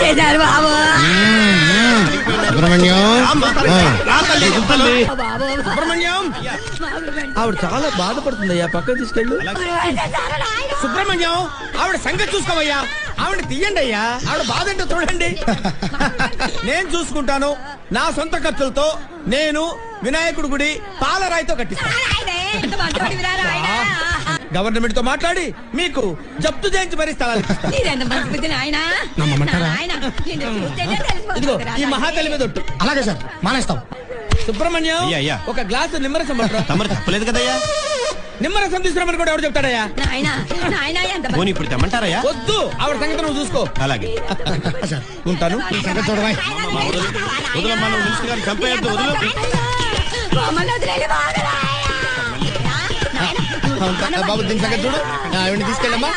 చేశారు బాబు. సుబ్రహ్మణ్యం ఆవిడ చాలా బాధపడుతుందయ్యా, పక్కన తీసుకెళ్ళు. సుబ్రహ్మణ్యం ఆవిడ సంగతి చూసుకోవయ్యా, ఆవిడ తీయండి అయ్యా, ఆవిడ బాధ ఏంటో చూడండి. నేను చూసుకుంటాను, నా సొంత ఖర్చులతో నేను వినాయకుడి గుడి పాలరాయితో కట్టిస్తాను. గవర్నమెంట్ తో మాట్లాడి మీకు జప్తు చేయించి మరీ స్థలాలు ఇదిగో ఈ మహాతల్లి మీద ఒట్టు. అలాగే సార్, మానేస్తాం. సుబ్రహ్మణ్యం ఒక గ్లాసు నిమ్మరసం తమరు తప్పలేదు కదయ్యా. నిమ్మరసం తీసుకురామని కూడా ఎవరు చెప్తాడయ్యా? ఇప్పుడు తెమ్మంటారయ్యా? వద్దు, ఆవిడ సంగతి నువ్వు చూసుకో. అలాగే ఉంటాను. వదలమ్మా, నువ్వు మినిస్టర్ గారిని చంపేయద్దు, వదలు. బాబు దీని సంగతి చూడు, ఆవిడని తీసుకెళ్ళమ్మా.